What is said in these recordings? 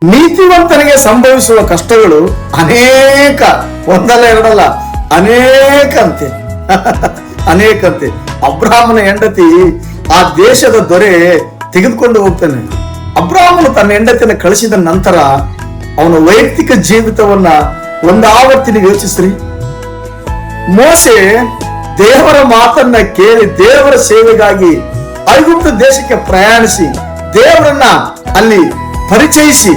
ನೀತಿವಂತನಿಗೆ ಸಂಭವಿಸುವ ಕಷ್ಟಗಳು ಅನೇಕ, ಒಂದಲ್ಲ ಎರಡಲ್ಲ, ಅನೇಕಂತೆ ಅನೇಕಂತೆ. ಅಬ್ರಾಹ್ಮನ ಹೆಂಡತಿ ಆ ದೇಶದ ದೊರೆ ತೆಗೆದುಕೊಂಡು ಹೋಗ್ತಾನೆ. ಅಬ್ರಾಹ್ಮನು ತನ್ನ ಹೆಂಡತಿಯನ್ನು ಕಳಿಸಿದ ನಂತರ ಅವನ ವೈಯಕ್ತಿಕ ಜೀವಿತವನ್ನ ಒಂದಾವರ್ತಿನ ಯೋಚಿಸ್ರಿ. ಮೋಸೆ ದೇವರ ಮಾತನ್ನ ಕೇಳಿ ದೇವರ ಸೇವೆಗಾಗಿ ಐಗುಪ್ತ ದೇಶಕ್ಕೆ ಪ್ರಯಾಣಿಸಿ ದೇವರನ್ನ ಅಲ್ಲಿ ಪರಿಚಯಿಸಿ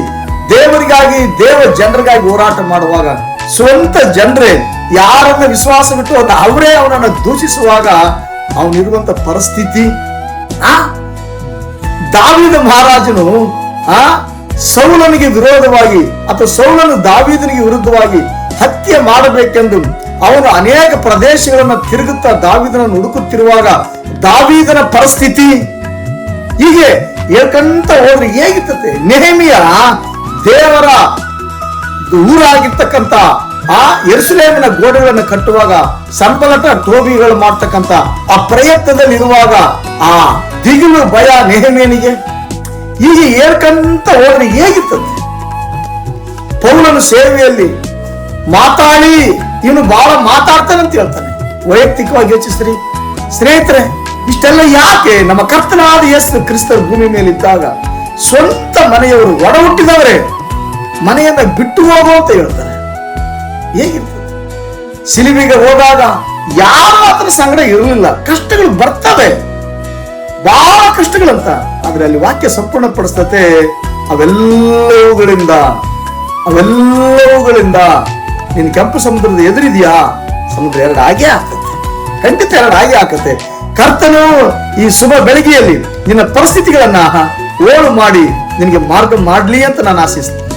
ದೇವರಿಗಾಗಿ ದೇವ ಜನರಿಗಾಗಿ ಹೋರಾಟ ಮಾಡುವಾಗ ಸ್ವಂತ ಜನರೇ ಯಾರನ್ನ ವಿಶ್ವಾಸವಿಟ್ಟು ಅವರೇ ಅವನನ್ನು ದೂಷಿಸುವಾಗ ಅವನಿರುವಂತ ಪರಿಸ್ಥಿತಿ. ದಾವೀದ ಮಹಾರಾಜನು ಸೌಲನಿಗೆ ವಿರೋಧವಾಗಿ ಅಥವಾ ಸೌಲನು ದಾವೀದನಿಗೆ ವಿರುದ್ಧವಾಗಿ ಹತ್ಯೆ ಮಾಡಬೇಕೆಂದು ಅವನು ಅನೇಕ ಪ್ರದೇಶಗಳನ್ನು ತಿರುಗುತ್ತಾ ದಾವೀದನನ್ನು ಹುಡುಕುತ್ತಿರುವಾಗ ದಾವೀದನ ಪರಿಸ್ಥಿತಿ ಹೀಗೆ ಹೇಳ್ಕಂತ ಹೋದ್ರೆ ಹೇಗಿರ್ತದೆ. ನೆಹೆಮಿಯ ದೇವರ ಊರಾಗಿರ್ತಕ್ಕಂಥ ಆ ಯೆರೂಸಲೇಮಿನ ಗೋಡೆಗಳನ್ನು ಕಟ್ಟುವಾಗ ಸಂಬಳಟ ಟೋಬಿಗಳು ಮಾಡ್ತಕ್ಕಂಥ ಆ ಪ್ರಯತ್ನದಲ್ಲಿ ಇರುವಾಗ ಆ ದಿಗಿಲು ಭಯ ನೆಹೆಮಿಯನಿಗೆ ಹೀಗೆ ಹೇಳ್ಕಂತ ಹೋದ್ರೆ ಹೇಗಿರ್ತದೆ. ಪೌಲನ ಸೇವೆಯಲ್ಲಿ ಮಾತಾಡಿ ಇವನು ಬಹಳ ಮಾತಾಡ್ತಾನಂತ ಹೇಳ್ತಾನೆ. ವೈಯಕ್ತಿಕವಾಗಿ ಯೋಚಿಸ್ರಿ ಸ್ನೇಹಿತರೆ, ಇಷ್ಟೆಲ್ಲ ಯಾಕೆ? ನಮ್ಮ ಕರ್ತನಾದ ಯೇಸು ಕ್ರಿಸ್ತರ ಭೂಮಿ ಮೇಲಿದ್ದಾಗ ಸ್ವಂತ ಮನೆಯವರು ಒಡ ಹುಟ್ಟಿದವರೇ ಮನೆಯನ್ನ ಬಿಟ್ಟು ಹೋಗೋ ಅಂತ ಹೇಳ್ತಾರೆ. ಹೇಗಿರ್ತದೆ? ಸಿಲುಬೆಗೆ ಹೋದಾಗ ಯಾರು ಆತನ ಸಂಗಡ ಇರಲಿಲ್ಲ. ಕಷ್ಟಗಳು ಬರ್ತವೆ, ಬಹಳ ಕಷ್ಟಗಳಂತ. ಆದ್ರೆ ಅಲ್ಲಿ ವಾಕ್ಯ ಸಂಪೂರ್ಣ ಪಡಿಸ್ತತೆ. ಅವೆಲ್ಲವುಗಳಿಂದ ನೀನು ಕೆಂಪು ಸಮುದ್ರದ ಎದುರಿದೆಯಾ? ಸಮುದ್ರ ಎರಡು ಹಾಗೆ ಹಾಕತ್ತೆ, ಖಂಡಿತ ಎರಡು ಹಾಗೆ ಹಾಕತ್ತೆ. ಕರ್ತನು ಈ ಶುಭ ಬೆಳಗ್ಗೆಯಲ್ಲಿ ನಿನ್ನ ಪರಿಸ್ಥಿತಿಗಳನ್ನ ಓಳು ಮಾಡಿ ನಿನಗೆ ಮಾರ್ಗ ಮಾಡ್ಲಿ ಅಂತ ನಾನು ಆಶಿಸ್ತೇನೆ.